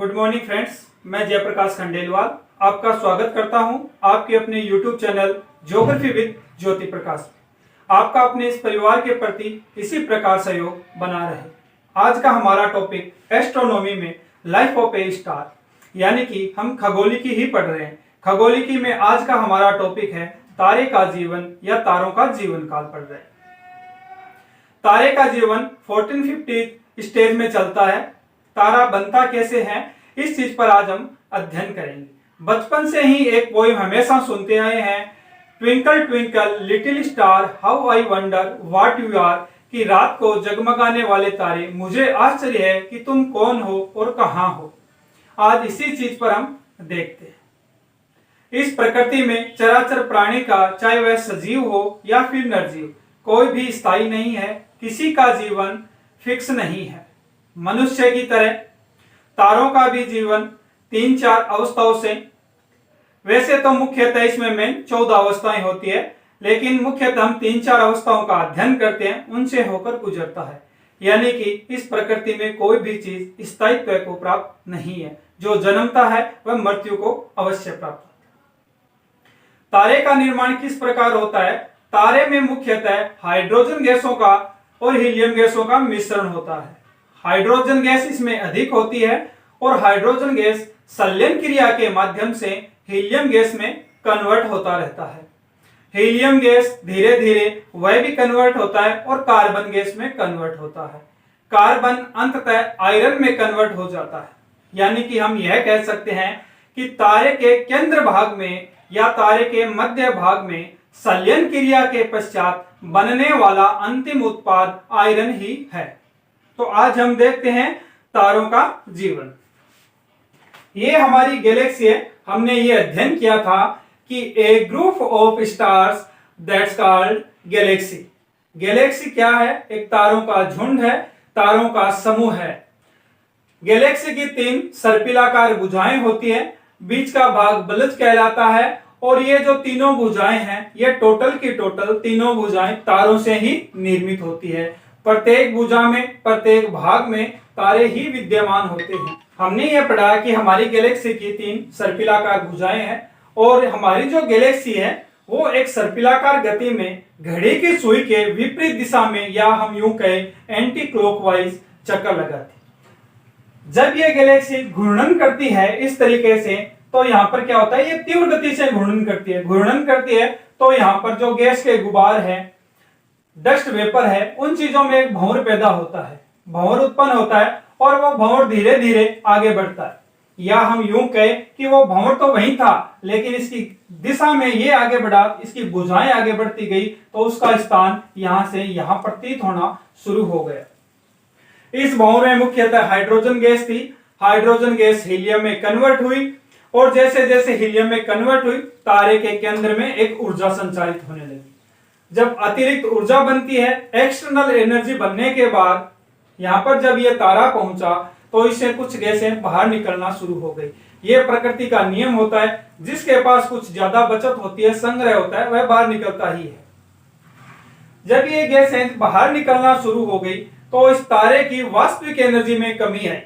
Good morning friends, मैं जयप्रकाश खंडेलवाल आपका स्वागत करता हूं आपके अपने YouTube channel geography with Jyoti Prakash में। आपका अपने इस परिवार के प्रति इसी प्रकार सहयोग बना रहे। आज का हमारा टॉपिक एस्ट्रोनॉमी में लाइफ ऑफ ए स्टार, यानी कि हम खगोलिकी ही पढ़ रहे हैं। खगोलिकी में आज का हमारा टॉपिक है तारे का जीवन या तारों का जीवन काल पढ़ रहे हैं। तारे का जीवन 1450 स्टेज में चलता है। तारा बनता कैसे है, इस चीज पर आज हम अध्ययन करेंगे। बचपन से ही एक पोएम हमेशा सुनते आए हैं, twinkle twinkle little star how I wonder what you are, कि रात को जगमगाने वाले तारे, मुझे आश्चर्य है कि तुम कौन हो और कहां हो। आज इसी चीज पर हम देखते हैं। इस प्रकृति में चराचर प्राणी का, चाहे वह सजीव हो या फिर निर्जीव, कोई भी स्थायी नहीं है। किसी का जीवन फिक्स नहीं है। मनुष्य की तरह तारों का भी जीवन 3-4 अवस्थाओं से, वैसे तो मुख्यतः इसमें मेन 14 अवस्थाएं होती है, लेकिन मुख्यतः हम 3-4 अवस्थाओं का अध्ययन करते हैं, उनसे होकर गुजरता है। यानी कि इस प्रकृति में कोई भी चीज स्थायित्व को प्राप्त नहीं है। जो जन्मता है वह मृत्यु को अवश्य प्राप्त होता है। तारे का निर्माण किस प्रकार होता है? तारे में मुख्यतः हाइड्रोजन गैसों का और हीलियम गैसों का मिश्रण होता है। हाइड्रोजन गैस इसमें अधिक होती है और हाइड्रोजन गैस संलयन क्रिया के माध्यम से हीलियम गैस में कन्वर्ट होता रहता है। हीलियम गैस धीरे धीरे वह भी कन्वर्ट होता है और कार्बन गैस में कन्वर्ट होता है। कार्बन अंततः आयरन में कन्वर्ट हो जाता है। यानी कि हम यह कह सकते हैं कि तारे के केंद्र भाग में या तारे के मध्य भाग में संलयन क्रिया के पश्चात बनने वाला अंतिम उत्पाद आयरन ही है। तो आज हम देखते हैं तारों का जीवन। ये हमारी गैलेक्सी है। हमने ये अध्ययन किया था कि a group of stars that's called galaxy. Galaxy क्या है? एक तारों का झुंड है, तारों का समूह है। गैलेक्सी की 3 सर्पिलाकार भुजाएं होती है। बीच का भाग बलज कहलाता है और ये जो तीनों भुजाएं हैं, ये टोटल की टोटल तीनों भुजाएं तारों से ही निर्मित होती है। प्रत्येक भुजा में, प्रत्येक भाग में तारे ही विद्यमान होते हैं। हमने ये पढ़ा कि हमारी गैलेक्सी की 3 सर्पिलाकार भुजाएं हैं और हमारी जो गैलेक्सी है वो एक सर्पिलाकार गति में घड़ी की सुई के विपरीत दिशा में, या हम यूं कहें एंटी क्लॉकवाइज चक्कर लगाती। जब ये गैलेक्सी घूर्णन करती है इस तरीके से, तो यहाँ पर क्या होता है, ये तीव्र गति से घूर्णन करती है। घूर्णन करती है तो यहाँ पर जो गैस के गुबार है, डस्ट वेपर है, उन चीजों में एक भंवर पैदा होता है, भंवर उत्पन्न होता है और वो भंवर धीरे धीरे आगे बढ़ता है। या हम यूं कहें कि वो भंवर तो वहीं था, लेकिन इसकी दिशा में ये आगे बढ़ा, इसकी भुजाएं आगे बढ़ती गई, तो उसका स्थान यहां से यहां प्रतीत होना शुरू हो गया। इस भंवर में मुख्यतः हाइड्रोजन गैस थी। हाइड्रोजन गैस हीलियम में कन्वर्ट हुई और जैसे जैसे हीलियम में कन्वर्ट हुई, तारे के केंद्र में एक ऊर्जा संचारित होने लगी। जब अतिरिक्त ऊर्जा बनती है, एक्सटर्नल एनर्जी बनने के बाद यहां पर जब ये तारा पहुंचा, तो इससे कुछ गैसें बाहर निकलना शुरू हो गई। ये प्रकृति का नियम होता है, जिसके पास कुछ ज्यादा बचत होती है, संग्रह होता है, वह बाहर निकलता ही है। जब ये गैसें बाहर निकलना शुरू हो गई, तो इस तारे की वास्तविक एनर्जी में कमी आई।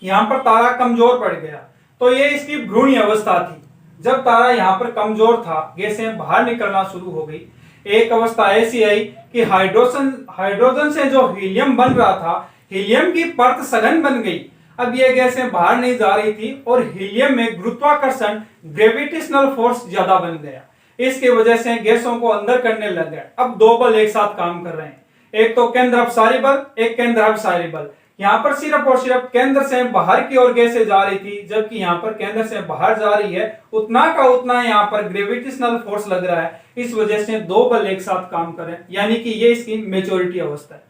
यहां पर तारा कमजोर पड़ गया, तो ये इसकी भ्रूण अवस्था थी। जब तारा यहाँ पर कमजोर था, गैसें बाहर निकलना शुरू हो गई। एक अवस्था ऐसी आई कि हाइड्रोजन से जो हीलियम बन रहा था, हीलियम की परत सघन बन गई। अब ये गैसें बाहर नहीं जा रही थी और हीलियम में गुरुत्वाकर्षण, ग्रेविटेशनल फोर्स ज्यादा बन गया। इसकी वजह से गैसों को अंदर करने लग गया। अब 2 बल एक साथ काम कर रहे हैं, एक तो केंद्र अपसारी बल, एक केंद्र अपसारी बल। यहाँ पर सिर्फ और सिर्फ केंद्र से बाहर की ओर गैसें जा रही थी, जबकि यहाँ पर केंद्र से बाहर जा रही है। उतना का उतना यहाँ पर ग्रेविटेशनल फोर्स लग रहा है। इस वजह से 2 बल एक साथ काम कर रहे हैं, यानी कि ये इसकी मेच्योरिटी अवस्था है।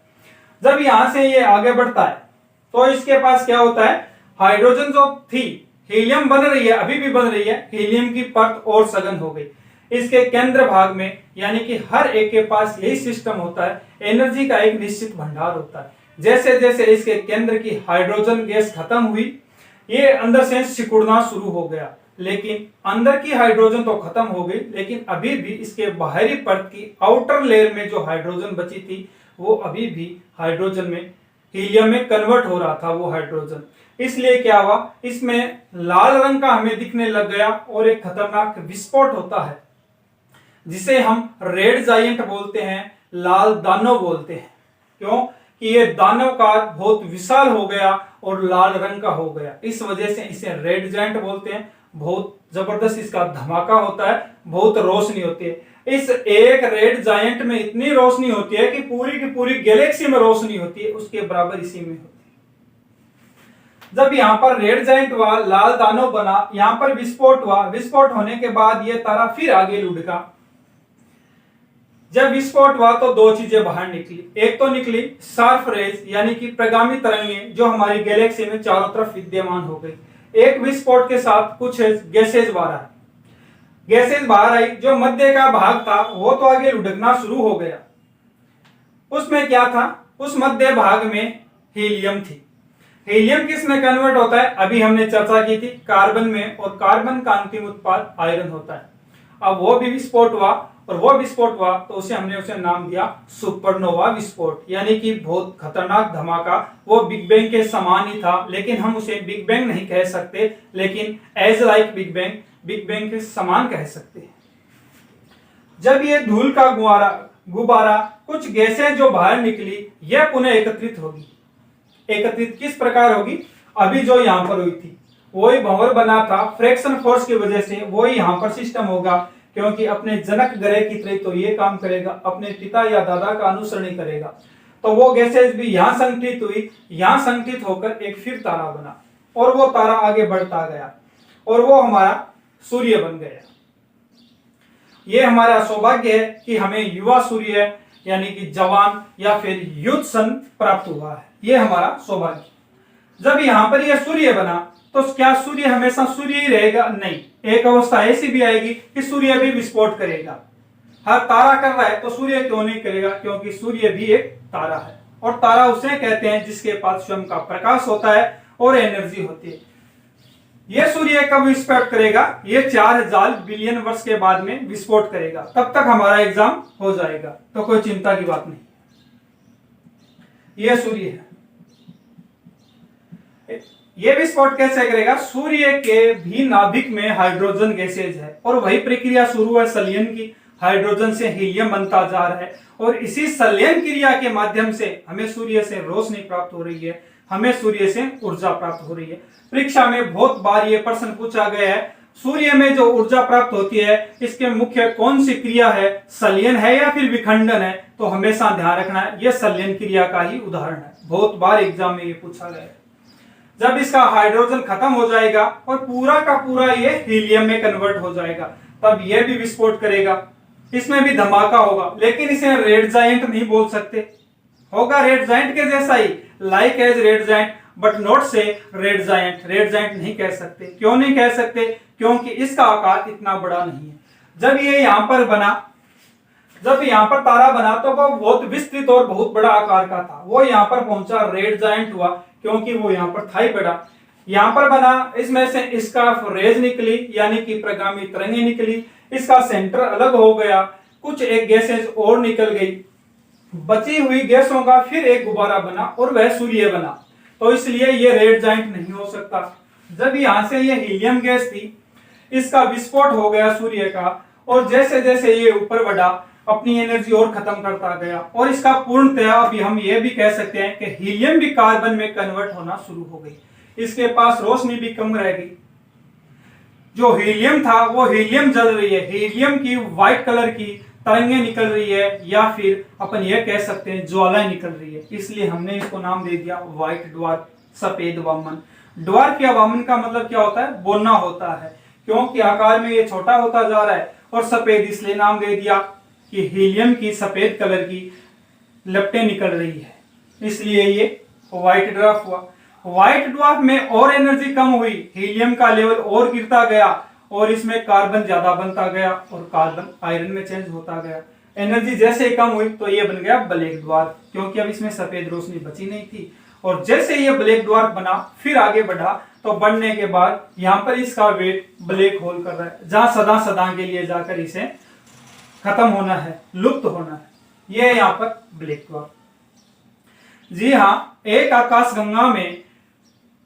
जब यहाँ से ये आगे बढ़ता है, तो इसके पास क्या होता है, हाइड्रोजन जो थी, हीलियम बन रही है, अभी भी बन रही है, हीलियम की परत और सघन हो गई। इसके केंद्र भाग में, यानी कि हर एक के पास यही सिस्टम होता है, एनर्जी का एक निश्चित भंडार होता है। जैसे जैसे इसके केंद्र की हाइड्रोजन गैस खत्म हुई, ये अंदर से सिकुड़ना शुरू हो गया। लेकिन अंदर की हाइड्रोजन तो खत्म हो गई, लेकिन अभी भी इसके बाहरी परत की आउटर लेयर में जो हाइड्रोजन बची थी, वो अभी भी हाइड्रोजन में हीलियम में कन्वर्ट हो रहा था वो हाइड्रोजन। इसलिए क्या हुआ, इसमें लाल रंग का हमें दिखने लग गया और एक खतरनाक विस्फोट होता है जिसे हम रेड जायंट बोलते हैं, लाल दानव बोलते हैं। क्यों कि ये दानवकार बहुत विशाल हो गया और लाल रंग का हो गया, इस वजह से इसे रेड जायंट बोलते हैं। बहुत जबरदस्त इसका धमाका होता है, बहुत रोशनी होती है। इस एक रेड जायंट में इतनी रोशनी होती है कि पूरी की पूरी गैलेक्सी में रोशनी होती है, उसके बराबर इसी में होती है। जब यहाँ पर रेड जायंट हुआ, लाल दानव बना, यहाँ पर विस्फोट हुआ। विस्फोट होने के बाद ये तारा फिर आगे लुढ़का। जब विस्फोट हुआ तो दो चीजें बाहर निकली। एक तो निकली शार्प रेज यानी कि प्रगामी तरंगें जो हमारी गैलेक्सी में चारों तरफ विद्यमान हो गई। एक विस्फोट के साथ कुछ गैसेज बाहर आई। गैसेज बाहर आई, जो मध्य का भाग था वो तो आगे लुढ़कना शुरू हो गया। उसमें क्या था, उस मध्य भाग में हीलियम थी। हीलियम किस में कन्वर्ट होता है, अभी हमने चर्चा की थी, कार्बन में, और कार्बन का अंतिम उत्पाद आयरन होता है। अब वो भी विस्फोट हुआ, और वो विस्फोट हुआ तो हमने उसे नाम दिया सुपरनोवा विस्फोट, यानी कि बहुत खतरनाक धमाका। वो बिग बैंग के समान ही था, लेकिन हम उसे बिग बैंग नहीं कह सकते, लेकिन एज लाइक बिग बैंग के समान कह सकते हैं। जब ये धूल का गुब्बारा कुछ गैसें जो बाहर निकली, यह पुनः एकत्रित होगी। एकत्रित किस प्रकार होगी, अभी जो यहां पर हुई थी वही भंवर बना था, फ्रैक्शन फोर्स की वजह से वही यहां पर सिस्टम होगा। क्योंकि अपने जनक ग्रह की तरह तो ये काम करेगा, अपने पिता या दादा का अनुसरण ही करेगा। तो वो गैसेज भी यहां संगठित हुई, यहां संगठित होकर एक फिर तारा बना, और वो तारा आगे बढ़ता गया और वो हमारा सूर्य बन गया। ये हमारा सौभाग्य है कि हमें युवा सूर्य यानी कि जवान या फिर युद्ध सन प्राप्त हुआ है, ये हमारा सौभाग्य। जब यहां पर यह सूर्य बना तो क्या सूर्य हमेशा सूर्य ही रहेगा? नहीं, एक अवस्था ऐसी भी आएगी कि सूर्य भी विस्फोट करेगा। हर तारा कर रहा है तो सूर्य क्यों नहीं करेगा? क्योंकि सूर्य भी एक तारा है, और तारा उसे कहते हैं जिसके पास स्वयं का प्रकाश होता है और एनर्जी होती है। यह सूर्य कब विस्फोट करेगा? ये 4000 बिलियन वर्ष के बाद में विस्फोट करेगा। तब तक हमारा एग्जाम हो जाएगा, तो कोई चिंता की बात नहीं। यह सूर्य है। ये विस्फोट कैसे करेगा? सूर्य के भी नाभिक में हाइड्रोजन गैसेज है, और वही प्रक्रिया शुरू है संलयन की। हाइड्रोजन से हीलियम बनता जा रहा है, और इसी संलयन क्रिया के माध्यम से हमें सूर्य से रोशनी प्राप्त हो रही है, हमें सूर्य से ऊर्जा प्राप्त हो रही है। परीक्षा में बहुत बार ये प्रश्न पूछा गया है, सूर्य में जो ऊर्जा प्राप्त होती है इसके मुख्य कौन सी क्रिया है, संलयन है या फिर विखंडन है? तो हमेशा ध्यान रखना है यह संलयन क्रिया का ही उदाहरण है। बहुत बार एग्जाम में ये पूछा गया है। जब इसका हाइड्रोजन खत्म हो जाएगा और पूरा का पूरा ये हीलियम में कन्वर्ट हो जाएगा, तब यह भी विस्फोट करेगा, इसमें भी धमाका होगा। लेकिन इसे रेड जायंट नहीं बोल सकते, होगा रेड जायंट के जैसा ही, like as red giant but not so red giant. Red giant नहीं कह सकते। क्यों नहीं कह सकते? क्योंकि इसका आकार इतना बड़ा नहीं है। जब ये यहां पर बना, जब यहाँ पर तारा बना तो वो बहुत विस्तृत और बहुत बड़ा आकार का था। वो यहाँ पर पहुंचा, रेड जायंट हुआ, क्योंकि वो यहाँ पर था ही बड़ा। यहाँ पर बना, इसमें से इसका रेज निकली यानी कि प्रगामी तरंगें निकली, इसका सेंटर अलग हो गया, कुछ एक गैसेज और निकल गई, बची हुई गैसों का फिर एक गुब्बारा बना और वह सूर्य बना। तो इसलिए ये रेड जायंट नहीं हो सकता। जब यहाँ से ये हीलियम गैस थी, इसका विस्फोट हो गया सूर्य का, और जैसे जैसे ये ऊपर बढ़ा अपनी एनर्जी और खत्म करता गया, और इसका पूर्णतया अभी हम ये भी कह सकते हैं कि हीलियम भी कार्बन में कन्वर्ट होना शुरू हो गई। इसके पास रोशनी भी कम रह गई। जो हीलियम था वो हीलियम जल रही है, हीलियम की व्हाइट कलर की तरंगें निकल रही है, या फिर अपन ये कह सकते हैं ज्वालाएं निकल रही है। इसलिए हमने इसको नाम दे दिया व्हाइट ड्वार्फ, सफेद वामन। ड्वार्फ या वामन का मतलब क्या होता है? बोना होता है, क्योंकि आकार में ये छोटा होता जा रहा है। और सफेद इसलिए नाम दे दिया कि हीलियम की सफेद कलर की लपटें निकल रही है, इसलिए ये व्हाइट ड्वार्फ हुआ। व्हाइट ड्वार्फ में और एनर्जी कम हुई, हीलियम का लेवल और गिरता गया, और इसमें कार्बन ज्यादा बनता गया, और कार्बन आयरन में चेंज होता गया। एनर्जी जैसे कम हुई तो ये बन गया ब्लैक ड्वार्फ, क्योंकि अब इसमें सफेद रोशनी बची नहीं थी। और जैसे ये ब्लैक ड्वार्फ बना, फिर आगे बढ़ा, तो बढ़ने के बाद यहाँ पर इसका वेट ब्लैक होल कर रहा है, जहां सदा सदा के लिए जाकर इसे खत्म होना है, लुप्त होना है। ये यहाँ पर ब्लैक ड्वार्फ। जी हाँ, एक आकाशगंगा में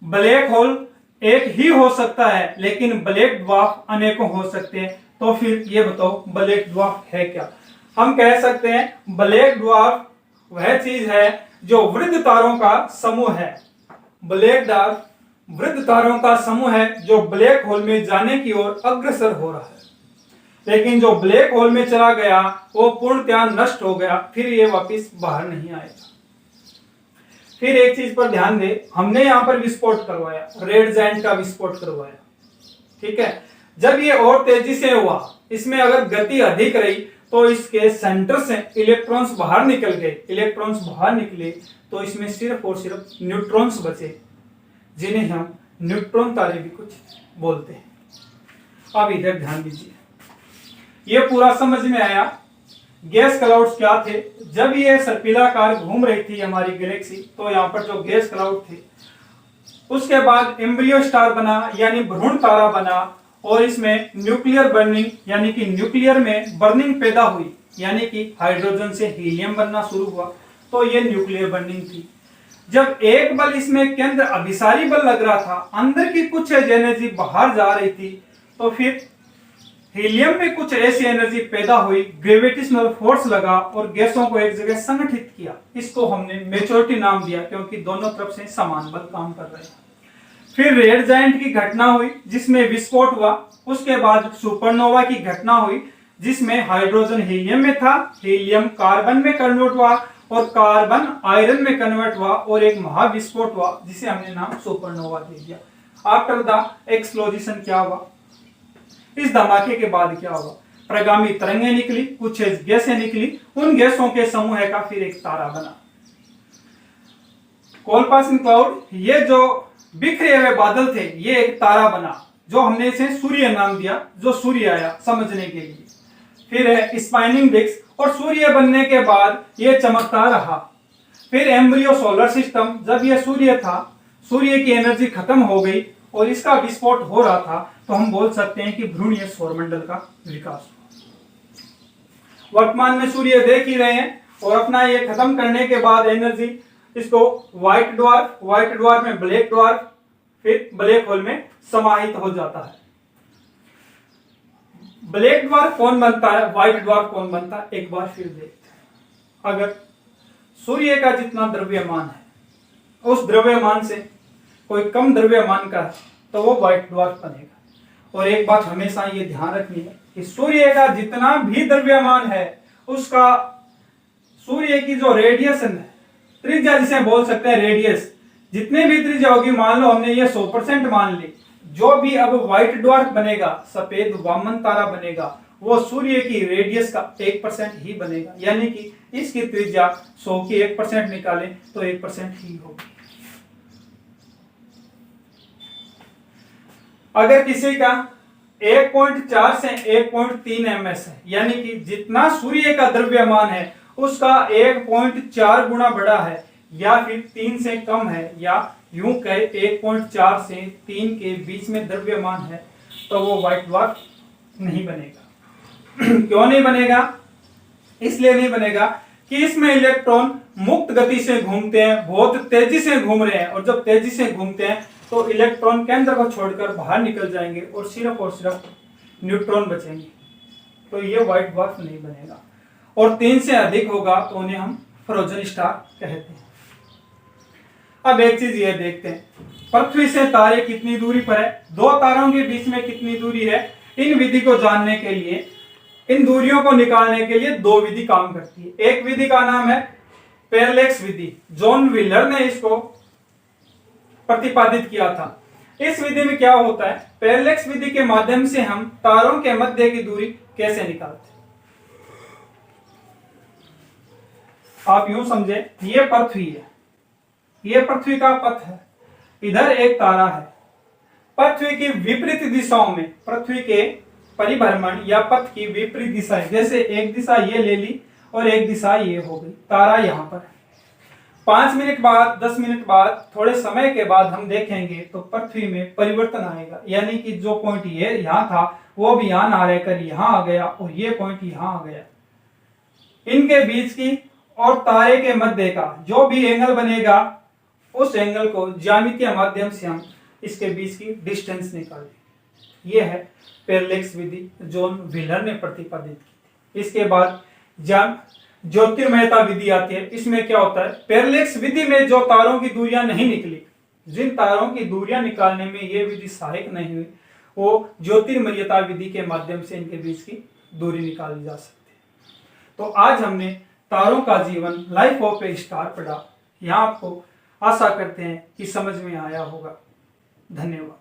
ब्लैक होल एक ही हो सकता है, लेकिन ब्लैक ड्वार्फ अनेकों हो सकते हैं। तो फिर ये बताओ ब्लैक ड्वार्फ है क्या? हम कह सकते हैं ब्लैक ड्वार्फ वह चीज है जो वृद्ध तारों का समूह है। ब्लैक ड्वार्फ वृद्ध तारों का समूह है जो ब्लैक होल में जाने की ओर अग्रसर हो रहा है, लेकिन जो ब्लैक होल में चला गया वो पूर्णतया नष्ट हो गया, फिर ये वापस बाहर नहीं आएगा। फिर एक चीज पर ध्यान दे, हमने यहाँ पर विस्फोट करवाया, रेड जायंट का विस्फोट करवाया, ठीक है। जब ये और तेजी से हुआ, इसमें अगर गति अधिक रही तो इसके सेंटर से इलेक्ट्रॉन्स बाहर निकल गए। इलेक्ट्रॉन्स बाहर निकले तो इसमें सिर्फ और सिर्फ न्यूट्रॉन्स बचे, जिन्हें हम न्यूट्रॉन तारे भी कुछ बोलते हैं। अब इधर ध्यान दीजिए, ये पूरा समझ में आया। गैस क्लाउड्स क्या थे? जब ये सर्पिलाकार घूम रही थी हमारी गैलेक्सी, तो यहाँ पर जो गैस क्लाउड थे, उसके बाद एम्ब्रियो स्टार बना, यानी भ्रूण तारा बना, और इसमें न्यूक्लियर बर्निंग यानी कि न्यूक्लियर में बर्निंग पैदा हुई, यानी कि हाइड्रोजन से हीलियम बनना शुरू हुआ। तो ये न्यूक्लियर बर्निंग थी। जब एक बल इसमें केंद्र अभिसारी बल लग रहा था, अंदर की कुछ एनर्जी बाहर जा रही थी, तो फिर हीलियम में कुछ ऐसी एनर्जी पैदा हुई, ग्रेविटेशनल फोर्स लगा और गैसों को एक जगह संगठित किया। इसको हमने मेजॉरिटी नाम दिया, क्योंकि दोनों तरफ से समान बल काम कर रहे हैं। फिर रेड जायंट की घटना हुई जिसमें विस्फोट हुआ। उसके बाद सुपरनोवा की घटना हुई जिसमें हाइड्रोजन हीलियम में था, हीलियम कार्बन में कन्वर्ट हुआ और कार्बन आयरन में कन्वर्ट हुआ और एक महाविस्फोट हुआ जिसे हमने नाम सुपरनोवा दे दिया। आफ्टर द एक्सप्लोजन क्या हुआ? इस धमाके के बाद क्या हुआ? प्रगामी तरंगें निकली, कुछ गैसें निकली, उन गैसों के समूह का फिर एक तारा बना। कोलपासन क्लाउड, ये जो बिखरे हुए बादल थे, ये एक तारा बना, जो हमने इसे सूर्य नाम दिया, जो सूर्य आया समझने के लिए। फिर है स्पाइनिंग डिस्क, और सूर्य बनने के बाद ये चमकता रहा। फिर एम्ब्रियो सोलर सिस्टम, जब ये सूर्य था, सूर्य की एनर्जी खत्म हो गई और इसका विस्फोट हो रहा था, तो हम बोल सकते हैं कि भ्रूणीय सौरमंडल का विकास हुआ। वर्तमान में सूर्य देख ही रहे हैं, और अपना ये खत्म करने के बाद एनर्जी इसको व्हाइट ड्वार्फ में ब्लैक ड्वार्फ, फिर ब्लैक होल में समाहित हो जाता है। ब्लैक ड्वार्फ कौन बनता है, व्हाइट ड्वार्फ कौन बनता है, एक बार फिर देखते हैं। अगर सूर्य का जितना द्रव्यमान है, उस द्रव्यमान से कोई कम द्रव्यमान का है, तो वो व्हाइट ड्वार्फ बनेगा। और एक बात हमेशा ये ध्यान रखनी है कि सूर्य का जितना भी द्रव्यमान है, उसका सूर्य की जो रेडिएशन है, त्रिज्या जिसे बोल सकते हैं रेडियस, जितने भी त्रिज्या होगी, मान लो हमने ये 100% मान ली, जो भी अब व्हाइट ड्वार्फ बनेगा, सफेद वामन तारा बनेगा, वो सूर्य की रेडियस का 1% ही बनेगा। यानी कि इसकी त्रिज्या 100 की 1% निकालें तो 1% ही होगी। अगर किसी का 1.4 से 1.3 ms है, यानी कि जितना सूर्य का द्रव्यमान है उसका 1.4 गुना बड़ा है, या फिर 3 से कम है, या यूं कहे 1.4 से 3 के बीच में द्रव्यमान है, तो वो व्हाइट ड्वार्फ नहीं बनेगा। क्यों नहीं बनेगा? इसलिए नहीं बनेगा कि इसमें इलेक्ट्रॉन मुक्त गति से घूमते हैं, बहुत तेजी से घूम रहे हैं, और जब तेजी से घूमते हैं तो इलेक्ट्रॉन केंद्र को छोड़कर बाहर निकल जाएंगे और सिर्फ न्यूट्रॉन बचेंगे। तो ये व्हाइट ड्वार्फ नहीं बनेगा। और 3 से अधिक होगा तो उन्हें हम फ्रोजन स्टार कहते हैं। अब एक चीज ये देखते हैं, पृथ्वी से तारे कितनी दूरी पर है, दो तारों के बीच में कितनी दूरी है। इन विधि को जानने के लिए, इन दूरियों को निकालने के लिए दो विधि काम करती है। एक विधि का नाम है पैरेलैक्स विधि, जॉन व्हीलर ने इसको प्रतिपादित किया था। इस विधि में क्या होता है, पैरेलैक्स विधि के माध्यम से हम तारों के मध्य की दूरी कैसे निकालते हैं। आप यूं समझे, ये पृथ्वी है, ये पृथ्वी का पथ है, इधर एक तारा है। पृथ्वी की विपरीत दिशाओं में, पृथ्वी के परिभ्रमण या पथ की विपरीत दिशाएं, जैसे एक दिशा ये ले ली और एक दिशा ये हो गई, तारा यहां पर है। 5 मिनट बाद, 10 मिनट बाद, थोड़े समय के बाद हम देखेंगे तो पृथ्वी में परिवर्तन आएगा, यानी कि जो पॉइंट ये यहां था वो भी यहां ना रहकर यहां आ गया और ये पॉइंट यहां आ गया। इनके बीच की और तारे के मध्य का जो भी एंगल बनेगा उस एंगल को ज्यामितीय माध्यम से हम इसके बीच की डिस्टेंस निकालें। यह है पैरेलैक्स विधि जॉन व्हीलर ने प्रतिपादित की। इसके बाद ज्योतिर्मयता विधि आती है। इसमें क्या होता है, पैरेलैक्स विधि में जो तारों की दूरियां नहीं निकली, जिन तारों की दूरियां निकालने में यह विधि सहायक नहीं हुई, वो ज्योतिर्मयता विधि के माध्यम से इनके बीच की दूरी निकाली जा सकती है। तो आज हमने तारों का जीवन, लाइफ ऑफ ए स्टार पढ़ा। यहाँ आपको आशा करते हैं कि समझ में आया होगा। धन्यवाद।